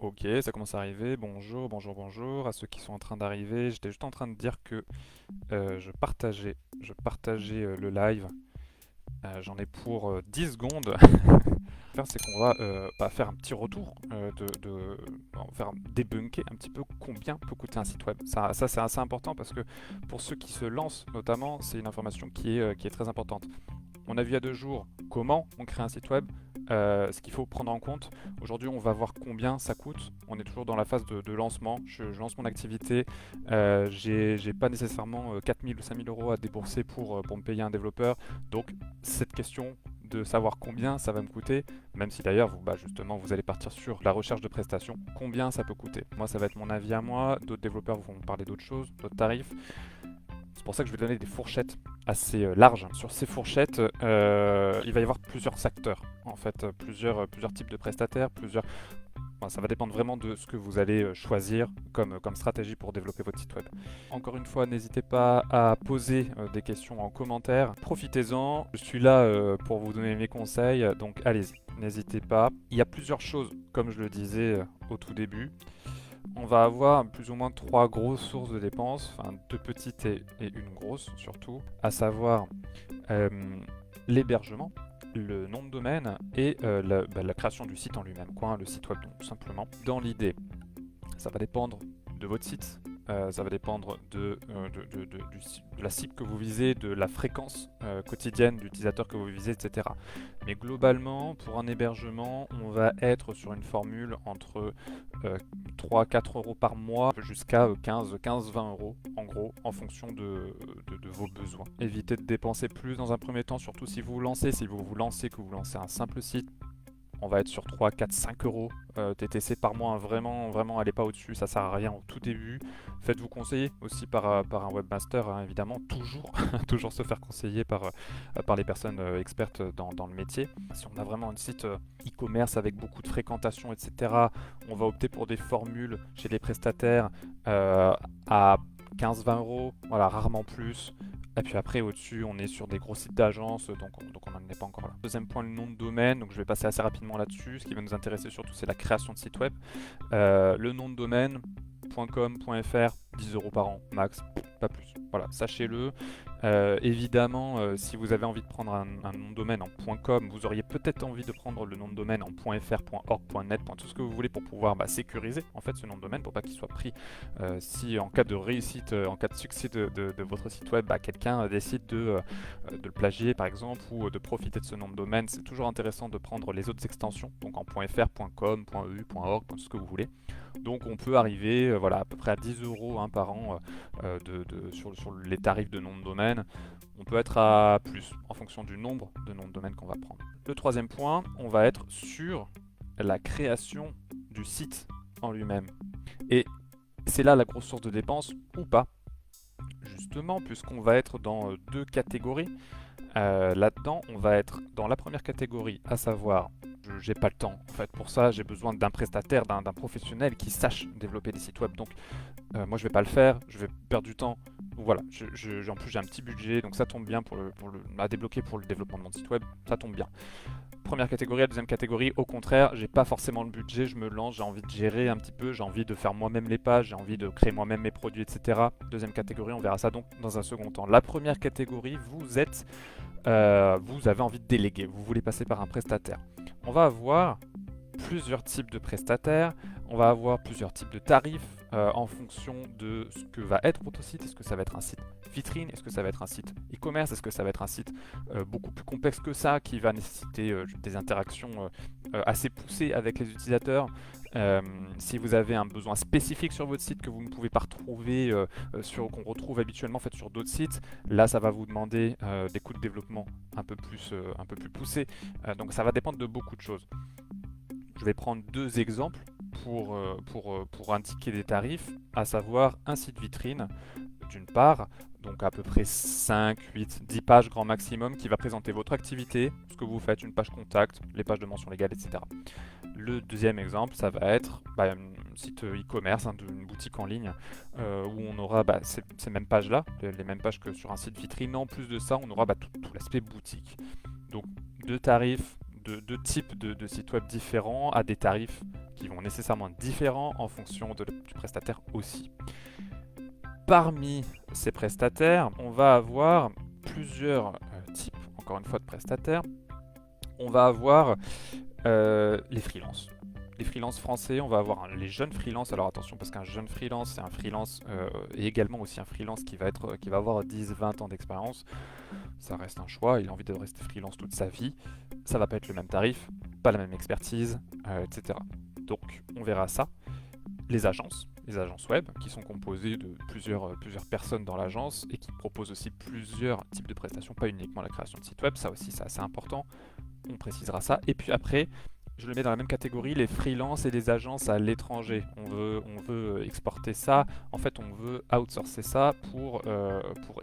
Ok, ça commence à arriver. Bonjour, bonjour, bonjour à ceux qui sont en train d'arriver. J'étais juste en train de dire que je partageais le live. J'en ai pour 10 secondes. Faire, c'est qu'on va faire un petit retour on va faire débunker un petit peu combien peut coûter un site web. Ça c'est assez important parce que pour ceux qui se lancent, notamment, c'est une information qui est très importante. On a vu il y a 2 jours comment on crée un site web, ce qu'il faut prendre en compte. Aujourd'hui, on va voir combien ça coûte. On est toujours dans la phase de lancement. Je lance mon activité. J'ai pas nécessairement 4000 ou 5000 euros à débourser pour me payer un développeur. Donc, cette question de savoir combien ça va me coûter, même si d'ailleurs, justement, vous allez partir sur la recherche de prestations, combien ça peut coûter. Moi, ça va être mon avis à moi. D'autres développeurs vont parler d'autres choses, d'autres tarifs. C'est pour ça que je vais donner des fourchettes assez larges. Sur ces fourchettes, il va y avoir plusieurs secteurs, en fait, plusieurs types de prestataires, ça va dépendre vraiment de ce que vous allez choisir comme stratégie pour développer votre site web. Encore une fois, n'hésitez pas à poser des questions en commentaire. Profitez-en, je suis là pour vous donner mes conseils, donc allez-y, n'hésitez pas. Il y a plusieurs choses, comme je le disais au tout début. On va avoir plus ou moins 3 grosses sources de dépenses, enfin 2 petites et une grosse surtout, à savoir euh, l'hébergement, le nom de domaine et la création du site en lui-même, le site web donc, tout simplement. Dans l'idée, ça va dépendre de votre site, ça va dépendre de la cible que vous visez, de la fréquence quotidienne d'utilisateurs que vous visez, etc. Mais globalement, pour un hébergement, on va être sur une formule entre 3-4 euros par mois jusqu'à 15-20 euros en gros, en fonction de vos besoins. Évitez de dépenser plus dans un premier temps, surtout si vous vous lancez, que vous lancez un simple site. On va être sur 3, 4, 5 euros TTC par mois, hein. Vraiment, vraiment, allez pas au-dessus, ça sert à rien au tout début. Faites-vous conseiller aussi par un webmaster, hein, évidemment, toujours, toujours se faire conseiller par les personnes expertes dans le métier. Si on a vraiment un site e-commerce avec beaucoup de fréquentation, etc., on va opter pour des formules chez les prestataires à 15-20 euros, voilà, rarement plus. Et puis après, au-dessus, on est sur des gros sites d'agence, donc on n'en est pas encore là. Deuxième point, le nom de domaine. Donc je vais passer assez rapidement là-dessus. Ce qui va nous intéresser surtout, c'est la création de site web. Le nom de domaine, .com, .fr, 10 euros par an, max, pas plus. Voilà, sachez-le. Évidemment, si vous avez envie de prendre un nom de domaine en .com, vous auriez peut-être envie de prendre le nom de domaine en .fr, .org, .net, tout ce que vous voulez pour pouvoir sécuriser en fait ce nom de domaine pour pas qu'il soit pris si en cas de réussite, en cas de succès de votre site web, quelqu'un décide de le plagier par exemple ou de profiter de ce nom de domaine. C'est toujours intéressant de prendre les autres extensions, donc en .fr, .com, .eu, .org, tout ce que vous voulez. Donc on peut arriver à peu près à 10 euros par an sur les tarifs de nom de domaine. On peut être à plus en fonction du nombre de noms de domaine qu'on va prendre. Le troisième point, on va être sur la création du site en lui-même. Et c'est là la grosse source de dépenses ou pas, justement, puisqu'on va être dans 2 catégories. Là-dedans, on va être dans la première catégorie, à savoir, j'ai pas le temps. En fait, pour ça, j'ai besoin d'un prestataire, d'un professionnel qui sache développer des sites web. Donc, moi, je vais pas le faire, je vais perdre du temps. Voilà, en plus, j'ai un petit budget, donc ça tombe bien à débloquer pour le développement de mon site web. Ça tombe bien. Première catégorie, la deuxième catégorie, au contraire, j'ai pas forcément le budget, je me lance, j'ai envie de gérer un petit peu, j'ai envie de faire moi-même les pages, j'ai envie de créer moi-même mes produits, etc. Deuxième catégorie, on verra ça donc dans un second temps. La première catégorie, vous avez envie de déléguer, vous voulez passer par un prestataire. On va avoir plusieurs types de prestataires, on va avoir plusieurs types de tarifs en fonction de ce que va être votre site. Est-ce que ça va être un site vitrine? Est-ce que ça va être un site e-commerce? Est-ce que ça va être un site beaucoup plus complexe que ça qui va nécessiter des interactions assez poussées avec les utilisateurs? Si vous avez un besoin spécifique sur votre site que vous ne pouvez pas retrouver, qu'on retrouve habituellement en fait, sur d'autres sites, là ça va vous demander des coûts de développement un peu plus poussés. Donc ça va dépendre de beaucoup de choses. Je vais prendre 2 exemples pour indiquer des tarifs, à savoir un site vitrine d'une part, donc à peu près 5, 8, 10 pages grand maximum qui va présenter votre activité, ce que vous faites, une page contact, les pages de mention légale, etc. Le deuxième exemple, ça va être un site e-commerce, d'une boutique en ligne, où on aura ces mêmes pages-là, les mêmes pages que sur un site vitrine. En plus de ça, on aura tout l'aspect boutique. Donc 2 tarifs, deux types de sites web différents à des tarifs qui vont nécessairement être différents en fonction du prestataire aussi. Parmi ces prestataires, on va avoir plusieurs types, encore une fois, de prestataires. On va avoir les freelances. Les freelances français, on va avoir les jeunes freelances. Alors attention, parce qu'un jeune freelance, c'est un freelance et également aussi un freelance qui va avoir 10-20 ans d'expérience. Ça reste un choix, il a envie de rester freelance toute sa vie. Ça va pas être le même tarif, pas la même expertise, etc. Donc on verra ça. Les agences web qui sont composées de plusieurs personnes dans l'agence et qui proposent aussi plusieurs types de prestations, pas uniquement la création de sites web, ça aussi c'est assez important, on précisera ça. Et puis après, je le mets dans la même catégorie, les freelances et les agences à l'étranger. On veut exporter ça, en fait on veut outsourcer ça pour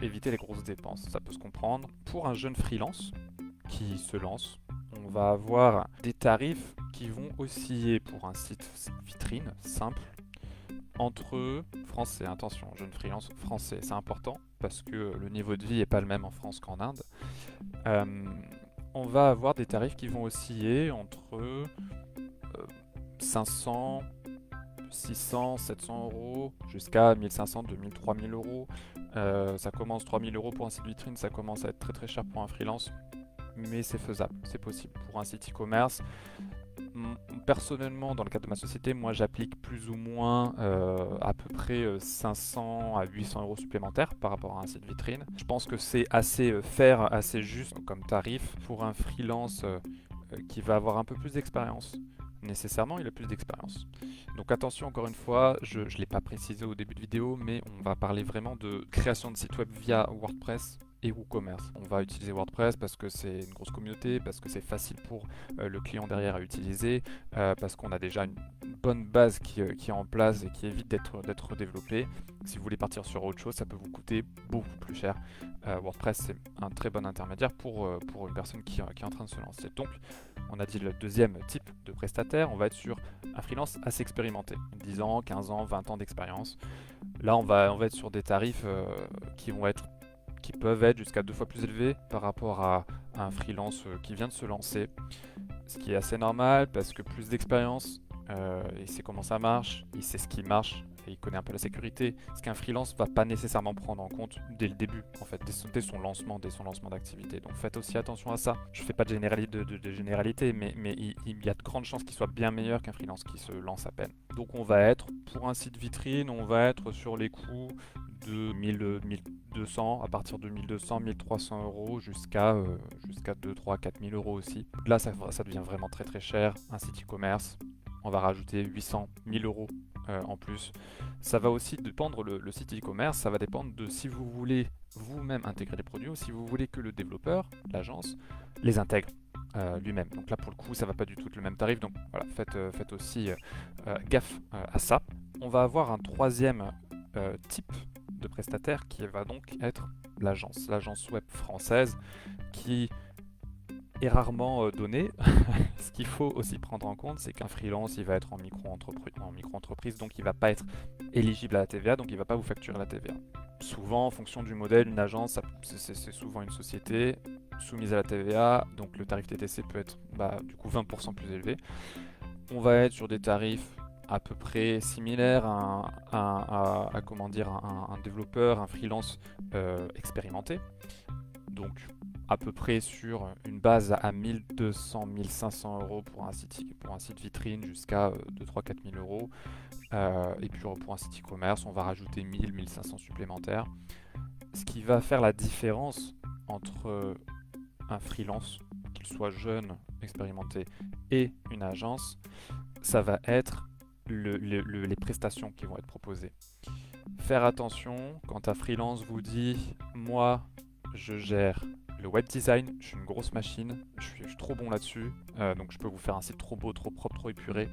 éviter les grosses dépenses, ça peut se comprendre. Pour un jeune freelance qui se lance, on va avoir des tarifs qui vont osciller pour un site vitrine simple entre français, attention, jeune freelance français, c'est important parce que le niveau de vie n'est pas le même en France qu'en Inde. On va avoir des tarifs qui vont osciller entre 500, 600, 700 euros jusqu'à 1500, 2000, 3000 euros. Ça commence 3000 euros pour un site vitrine, ça commence à être très très cher pour un freelance, mais c'est faisable, c'est possible. Pour un site e-commerce, personnellement, dans le cadre de ma société, moi j'applique plus ou moins à peu près 500 à 800 euros supplémentaires par rapport à un site vitrine. Je pense que c'est assez fair, assez juste comme tarif pour un freelance qui va avoir un peu plus d'expérience. Nécessairement, il a plus d'expérience. Donc attention, encore une fois, je ne l'ai pas précisé au début de vidéo, mais on va parler vraiment de création de site web via WordPress et WooCommerce. On va utiliser WordPress parce que c'est une grosse communauté, parce que c'est facile pour le client derrière à utiliser, parce qu'on a déjà une bonne base qui est en place et qui évite d'être développée. Si vous voulez partir sur autre chose, ça peut vous coûter beaucoup plus cher. WordPress, c'est un très bon intermédiaire pour une personne qui est en train de se lancer. Donc, on a dit le deuxième type de prestataire, on va être sur un freelance assez expérimenté, 10 ans, 15 ans, 20 ans d'expérience. Là, on va être sur des tarifs qui peuvent être jusqu'à 2 fois plus élevés par rapport à un freelance qui vient de se lancer. Ce qui est assez normal parce que plus d'expérience, il sait comment ça marche, il sait ce qui marche et il connaît un peu la sécurité. Ce qu'un freelance ne va pas nécessairement prendre en compte dès le début, en fait, dès son lancement d'activité. Donc faites aussi attention à ça. Je ne fais pas de généralité, mais il y a de grandes chances qu'il soit bien meilleur qu'un freelance qui se lance à peine. Donc on va être, pour un site vitrine, on va être sur les coûts de 1200, à partir de 1200, 1300 euros jusqu'à 2, 3, 4000 euros aussi. Là, ça devient vraiment très très cher. Un site e-commerce, on va rajouter 800, 1000 euros en plus. Ça va aussi dépendre, le site e-commerce, ça va dépendre de si vous voulez vous-même intégrer les produits ou si vous voulez que le développeur, l'agence, les intègre lui-même. Donc là, pour le coup, ça va pas du tout être le même tarif. Donc voilà, faites aussi gaffe à ça. On va avoir un troisième type de prestataire qui va donc être l'agence web française qui est rarement donnée. Ce qu'il faut aussi prendre en compte, c'est qu'un freelance, il va être en micro-entreprise, donc il ne va pas être éligible à la TVA, donc il ne va pas vous facturer la TVA. Souvent, en fonction du modèle, une agence, c'est souvent une société soumise à la TVA, donc le tarif TTC peut être du coup 20% plus élevé. On va être sur des tarifs à peu près similaire à un développeur, un freelance expérimenté. Donc à peu près sur une base à 1200, 1500 euros pour un site vitrine jusqu'à 2, 3, 4000 euros. Et puis pour un site e-commerce, on va rajouter 1000, 1500 supplémentaires. Ce qui va faire la différence entre un freelance, qu'il soit jeune, expérimenté, et une agence, ça va être les prestations qui vont être proposées. Faire attention quand un freelance vous dit « Moi, je gère le web design, je suis une grosse machine, je suis trop bon là-dessus, donc je peux vous faire un site trop beau, trop propre, trop épuré.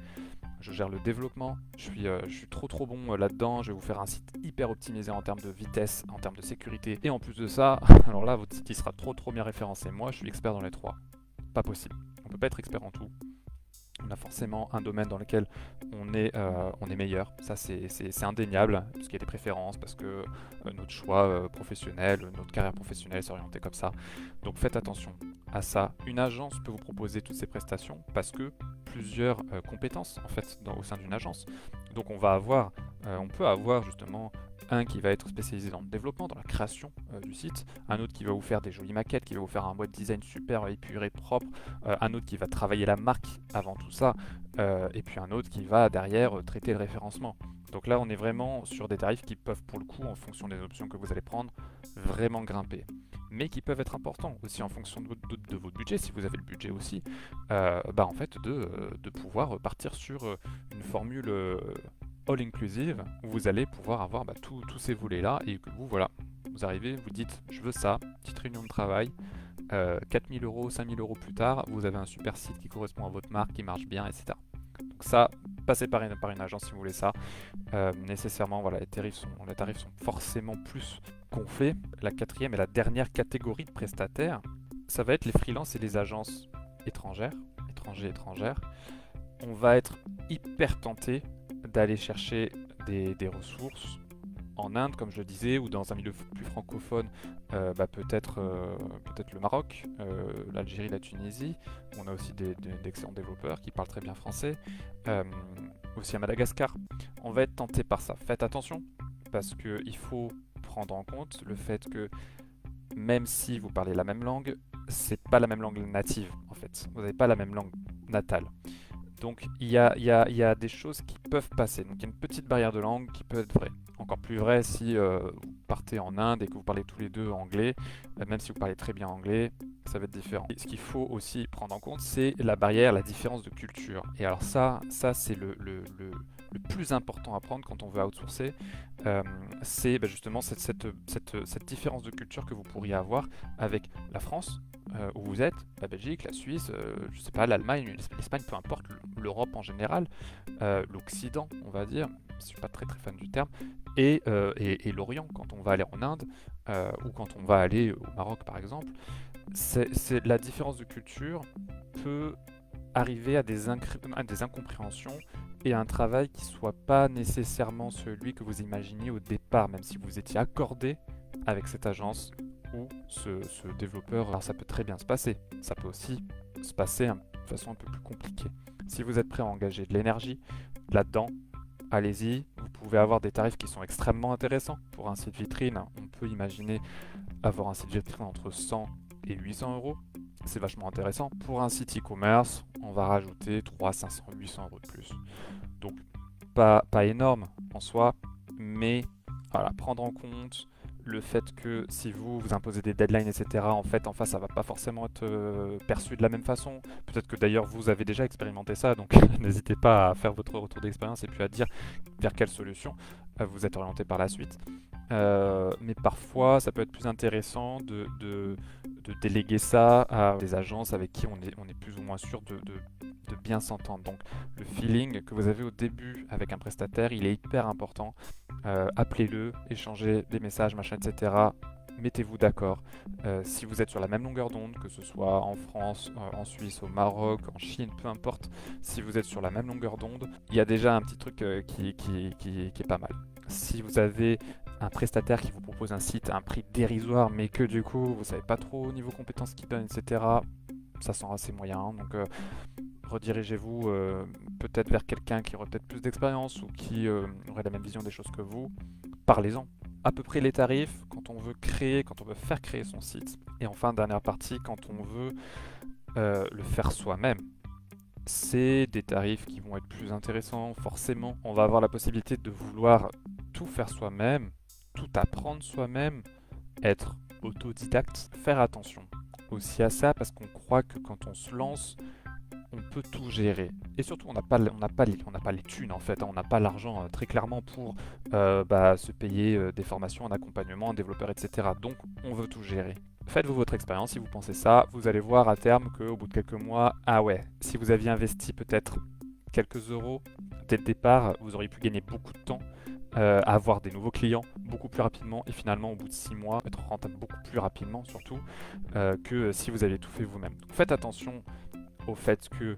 Je gère le développement, je suis trop bon là-dedans, je vais vous faire un site hyper optimisé en termes de vitesse, en termes de sécurité. Et en plus de ça, alors là, votre site il sera trop bien référencé. Moi, je suis expert dans les trois. Pas possible. On peut pas être expert en tout. On a forcément un domaine dans lequel on est meilleur. Ça, c'est indéniable, parce qu'il y a des préférences, parce que notre choix professionnel, notre carrière professionnelle s'est orientée comme ça. Donc faites attention à ça. Une agence peut vous proposer toutes ces prestations parce que plusieurs compétences en fait au sein d'une agence. Donc on peut avoir justement un qui va être spécialisé dans le développement, dans la création du site, un autre qui va vous faire des jolies maquettes, qui va vous faire un web design super épuré, propre, un autre qui va travailler la marque avant tout ça, et puis un autre qui va derrière traiter le référencement. Donc là, on est vraiment sur des tarifs qui peuvent, pour le coup, en fonction des options que vous allez prendre, vraiment grimper. Mais qui peuvent être importants aussi en fonction de votre budget, si vous avez le budget aussi, en fait, de pouvoir partir sur une formule all inclusive où vous allez pouvoir avoir tous ces volets-là et que vous arrivez, vous dites je veux ça, petite réunion de travail, 4000 euros, 5000 euros plus tard, vous avez un super site qui correspond à votre marque, qui marche bien, etc. Donc ça, passez par une agence si vous voulez ça. Nécessairement, voilà, les tarifs sont forcément plus gonflés. La quatrième et la dernière catégorie de prestataires, ça va être les freelances et les agences étrangères. On va être hyper tenté d'aller chercher des ressources en Inde, comme je le disais, ou dans un milieu plus francophone, peut-être le Maroc, l'Algérie, la Tunisie. On a aussi d'excellents développeurs qui parlent très bien français. Aussi à Madagascar. On va être tenté par ça. Faites attention, parce qu'il faut prendre en compte le fait que même si vous parlez la même langue, c'est pas la même langue native en fait. Vous n'avez pas la même langue natale. Donc il y a des choses qui peuvent passer. Donc il y a une petite barrière de langue qui peut être vraie. Encore plus vrai si vous partez en Inde et que vous parlez tous les deux anglais. Même si vous parlez très bien anglais, ça va être différent. Et ce qu'il faut aussi prendre en compte, c'est la barrière, la différence de culture. Et alors ça c'est le plus important à prendre quand on veut outsourcer. C'est justement cette différence de culture que vous pourriez avoir avec la France, où vous êtes, la Belgique, la Suisse, je sais pas, l'Allemagne, l'Espagne, peu importe, l'Europe en général, l'Occident, on va dire, je suis pas très très fan du terme, et l'Orient, quand on va aller en Inde, ou quand on va aller au Maroc par exemple, la différence de culture peut arriver à des incompréhensions et à un travail qui soit pas nécessairement celui que vous imaginiez au départ, même si vous étiez accordé avec cette agence ou ce développeur. Alors ça peut très bien se passer, ça peut aussi se passer de façon un peu plus compliquée. Si vous êtes prêt à engager de l'énergie là-dedans, allez-y, vous pouvez avoir des tarifs qui sont extrêmement intéressants. Pour un site vitrine, on peut imaginer avoir un site vitrine entre 100 et 800 euros. C'est vachement intéressant. Pour un site e-commerce, on va rajouter 300, 500, 800 euros de plus. Donc pas énorme en soi, mais voilà, prendre en compte le fait que si vous imposez des deadlines, etc., en fait, en face, ça va pas forcément être perçu de la même façon. Peut-être que d'ailleurs, vous avez déjà expérimenté ça, donc n'hésitez pas à faire votre retour d'expérience et puis à dire vers quelle solution vous êtes orienté par la suite. Mais parfois, ça peut être plus intéressant de déléguer ça à des agences avec qui on est plus ou moins sûr de bien s'entendre. Donc, le feeling que vous avez au début avec un prestataire, il est hyper important. Appelez-le, échangez des messages, machin, etc. Mettez-vous d'accord. Si vous êtes sur la même longueur d'onde, que ce soit en France, en Suisse, au Maroc, en Chine, peu importe, si vous êtes sur la même longueur d'onde, il y a déjà un petit truc qui est pas mal. Si vous avez un prestataire qui vous propose un site à un prix dérisoire, mais que du coup vous savez pas trop au niveau compétences qu'il donne, etc., ça sent assez moyen. Donc redirigez-vous peut-être vers quelqu'un qui aurait peut-être plus d'expérience ou qui aurait la même vision des choses que vous. Parlez-en. À peu près les tarifs quand on veut faire créer son site. Et enfin, dernière partie, quand on veut le faire soi-même. C'est des tarifs qui vont être plus intéressants, forcément. On va avoir la possibilité de vouloir tout faire soi-même, tout apprendre soi-même, être autodidacte. Faire attention aussi à ça parce qu'on croit que quand on se lance, on peut tout gérer. Et surtout, on n'a pas les thunes en fait, hein. On n'a pas l'argent très clairement pour se payer des formations en accompagnement, en développeur, etc. Donc, on veut tout gérer. Faites-vous votre expérience, si vous pensez ça, vous allez voir à terme qu'au bout de quelques mois, ah ouais, si vous aviez investi peut-être quelques euros dès le départ, vous auriez pu gagner beaucoup de temps, avoir des nouveaux clients beaucoup plus rapidement et finalement au bout de 6 mois, être rentable beaucoup plus rapidement surtout que si vous aviez tout fait vous-même. Donc faites attention au fait que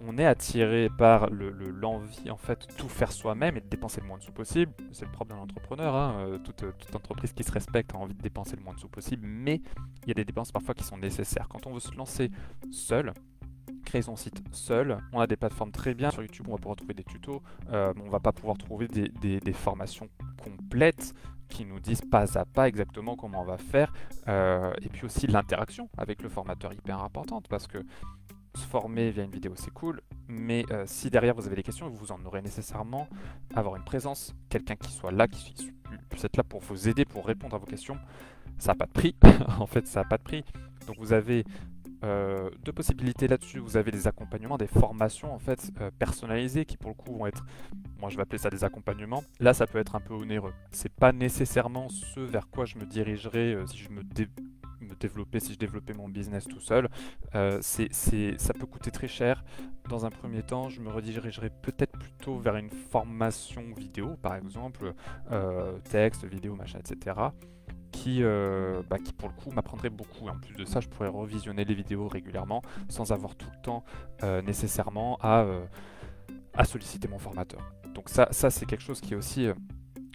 on est attiré par l'envie en fait de tout faire soi-même et de dépenser le moins de sous possible. C'est le propre d'un entrepreneur, hein. Toute entreprise qui se respecte a envie de dépenser le moins de sous possible, mais il y a des dépenses parfois qui sont nécessaires. Quand on veut se lancer seul, créer son site seul, on a des plateformes très bien. Sur YouTube, on va pouvoir trouver des tutos, on va pas pouvoir trouver des formations complètes qui nous disent pas à pas exactement comment on va faire. Et puis aussi l'interaction avec le formateur hyper importante, parce que se former via une vidéo c'est cool, mais si derrière vous avez des questions, vous en aurez nécessairement. Avoir une présence, quelqu'un qui soit là, qui puisse être là pour vous aider, pour répondre à vos questions, ça n'a pas de prix. En fait, ça n'a pas de prix. Donc vous avez deux possibilités là-dessus. Vous avez des accompagnements, des formations en fait personnalisées qui pour le coup vont être, moi je vais appeler ça des accompagnements. Là, ça peut être un peu onéreux. C'est pas nécessairement ce vers quoi je me dirigerais si je me développais, si je développais mon business tout seul. Ça peut coûter très cher. Dans un premier temps, je me redirigerais peut-être plutôt vers une formation vidéo, par exemple, texte, vidéo, machin, etc. Qui pour le coup m'apprendrait beaucoup. Et en plus de ça, je pourrais revisionner les vidéos régulièrement sans avoir tout le temps nécessairement à solliciter mon formateur. Donc ça c'est quelque chose qui est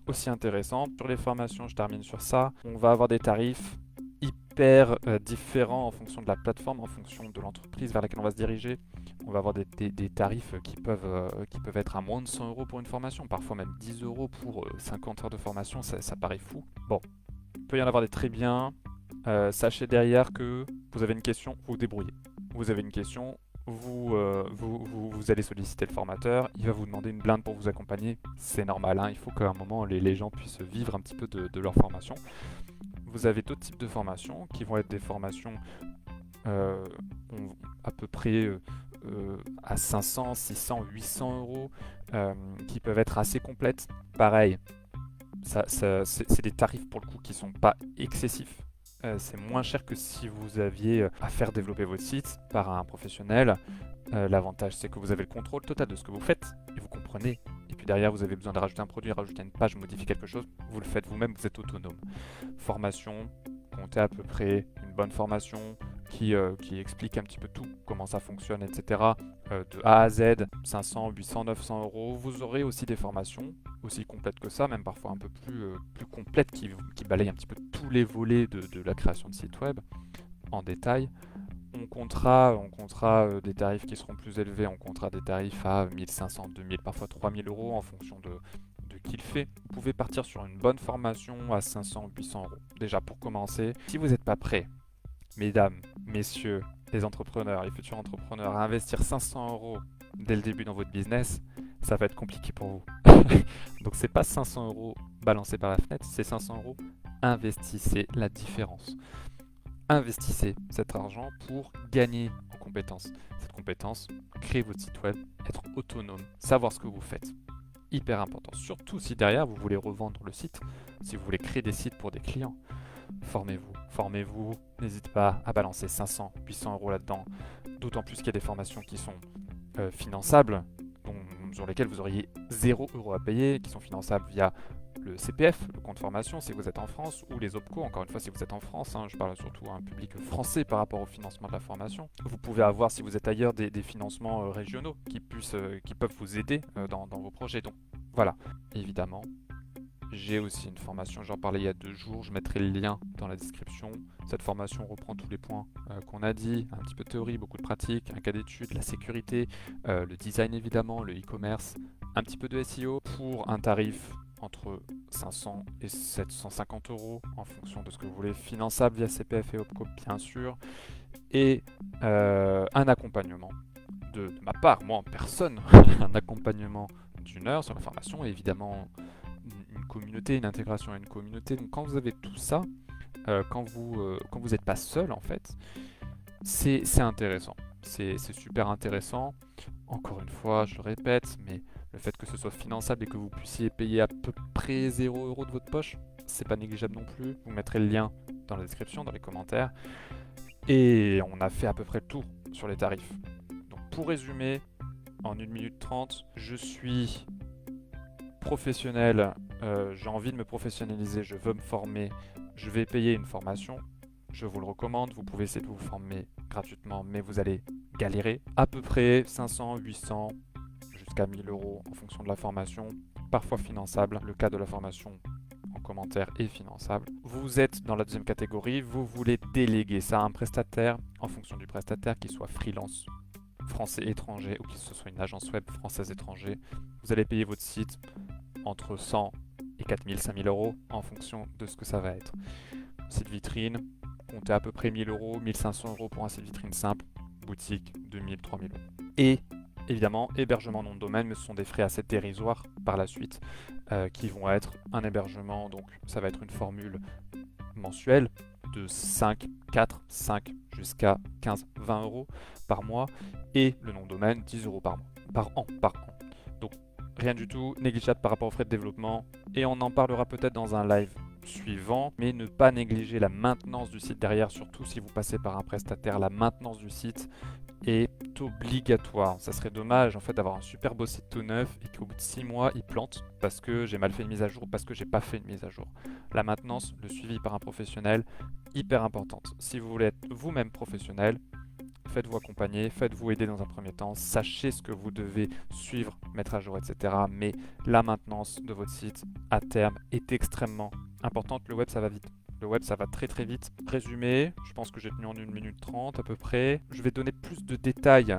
aussi intéressant. Sur les formations, je termine sur ça. On va avoir des tarifs hyper différents en fonction de la plateforme, en fonction de l'entreprise vers laquelle on va se diriger. On va avoir des tarifs qui peuvent être à moins de 100 € pour une formation, parfois même 10 € pour 50 heures de formation, ça paraît fou. Bon, il peut y en avoir des très bien. Sachez derrière que vous avez une question, vous vous débrouillez. Vous avez une question, vous allez solliciter le formateur, il va vous demander une blinde pour vous accompagner. C'est normal, hein, il faut qu'à un moment les gens puissent vivre un petit peu de leur formation. Vous avez d'autres types de formations qui vont être des formations à peu près à 500, 600, 800 €, qui peuvent être assez complètes. Pareil, c'est des tarifs pour le coup qui sont pas excessifs. C'est moins cher que si vous aviez à faire développer votre site par un professionnel. L'avantage, c'est que vous avez le contrôle total de ce que vous faites et vous comprenez. Et puis derrière, vous avez besoin de rajouter un produit, rajouter une page, modifier quelque chose. Vous le faites vous-même, vous êtes autonome. Formation, comptez à peu près une bonne formation qui explique un petit peu tout, comment ça fonctionne, etc. De A à Z, 500, 800, 900 €. Vous aurez aussi des formations aussi complètes que ça, même parfois un peu plus complètes qui balayent un petit peu tous les volets de la création de site web en détail. On comptera des tarifs qui seront plus élevés, on comptera des tarifs à 1500, 2000, parfois 3000 € en fonction de qui le fait. Vous pouvez partir sur une bonne formation à 500 ou 800 €. Déjà pour commencer, si vous n'êtes pas prêt, mesdames, messieurs, les entrepreneurs, les futurs entrepreneurs, à investir 500 € dès le début dans votre business, ça va être compliqué pour vous. Donc c'est pas 500 € balancés par la fenêtre, c'est 500 € investissez la différence. Investissez cet argent pour gagner en compétences. Cette compétence, créer votre site web, être autonome, savoir ce que vous faites. Hyper important. Surtout si derrière vous voulez revendre le site, si vous voulez créer des sites pour des clients. Formez-vous, n'hésitez pas à balancer 500, 800 € là-dedans. D'autant plus qu'il y a des formations qui sont finançables, sur lesquelles vous auriez 0 € à payer, qui sont finançables via le CPF, le compte formation, si vous êtes en France, ou les OPCO, encore une fois, si vous êtes en France, hein, je parle surtout à un public français par rapport au financement de la formation. Vous pouvez avoir, si vous êtes ailleurs, des financements régionaux qui peuvent vous aider dans vos projets. Donc voilà, évidemment. J'ai aussi une formation, j'en parlais il y a 2 jours, je mettrai le lien dans la description. Cette formation reprend tous les points qu'on a dit, un petit peu de théorie, beaucoup de pratique, un cas d'étude, la sécurité, le design évidemment, le e-commerce, un petit peu de SEO pour un tarif entre 500 et 750 € en fonction de ce que vous voulez, finançable via CPF et OPCO bien sûr, et un accompagnement de ma part, moi en personne, un accompagnement d'1 heure sur la formation et évidemment une communauté, une intégration à une communauté. Donc quand vous avez tout ça, quand vous n'êtes pas seul en fait, c'est intéressant. C'est super intéressant. Encore une fois, je le répète, mais le fait que ce soit finançable et que vous puissiez payer à peu près 0 € de votre poche, c'est pas négligeable non plus. Vous mettrez le lien dans la description, dans les commentaires. Et on a fait à peu près le tour sur les tarifs. Donc pour résumer, en 1 minute 30, je suis professionnel, j'ai envie de me professionnaliser, je veux me former, je vais payer une formation, je vous le recommande, vous pouvez essayer de vous former gratuitement, mais vous allez galérer. À peu près 500, 800, jusqu'à 1000 euros en fonction de la formation, parfois finançable. Le cas de la formation en commentaire est finançable. Vous êtes dans la deuxième catégorie, vous voulez déléguer ça à un prestataire en fonction du prestataire, qu'il soit freelance, français étranger ou que ce soit une agence web française étranger. Vous allez payer votre site entre 100 et 4000, 5000 euros en fonction de ce que ça va être. Site vitrine, comptez à peu près 1000 euros, 1500 euros pour un site vitrine simple, boutique 2000, 3000 euros. Et évidemment, hébergement nom de domaine, mais ce sont des frais assez dérisoires par la suite qui vont être un hébergement, donc ça va être une formule mensuelle de 5, 4, 5 jusqu'à 15, 20 euros par mois et le nom de domaine 10 euros par an. Donc rien du tout négligeable par rapport aux frais de développement et on en parlera peut-être dans un live suivant, mais ne pas négliger la maintenance du site derrière, surtout si vous passez par un prestataire. La maintenance du site est obligatoire. Ça serait dommage en fait d'avoir un super beau site tout neuf et qu'au bout de 6 mois il plante parce que j'ai mal fait une mise à jour, parce que j'ai pas fait une mise à jour. La maintenance, le suivi par un professionnel, hyper importante. Si vous voulez être vous-même professionnel, faites-vous accompagner, faites-vous aider dans un premier temps, sachez ce que vous devez suivre, mettre à jour, etc. Mais la maintenance de votre site à terme est extrêmement importante. Le web, ça va vite. Le web, ça va très très vite. Résumé, je pense que j'ai tenu en 1 minute 30 à peu près. Je vais donner plus de détails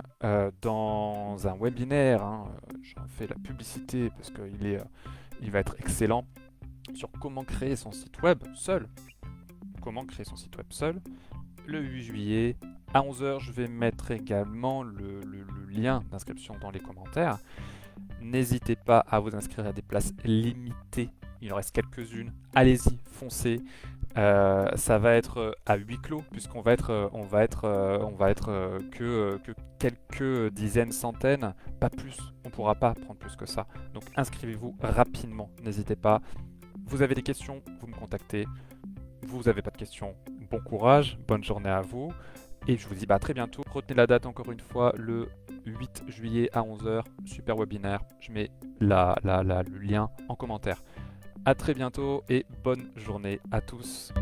dans un webinaire. J'en fais la publicité parce qu'il va être excellent sur comment créer son site web seul. Comment créer son site web seul. Le 8 juillet, à 11 h, je vais mettre également le lien d'inscription dans les commentaires. N'hésitez pas à vous inscrire à des places limitées. Il en reste quelques-unes. Allez-y, foncez. Ça va être à huis clos puisqu'on va être que quelques dizaines, centaines, pas plus. On ne pourra pas prendre plus que ça. Donc inscrivez-vous rapidement. N'hésitez pas. Vous avez des questions, vous me contactez. Vous n'avez pas de questions, bon courage, bonne journée à vous. Et je vous dis à très bientôt. Retenez la date encore une fois, le 8 juillet à 11 h, super webinaire. Je mets le lien en commentaire. À très bientôt et bonne journée à tous.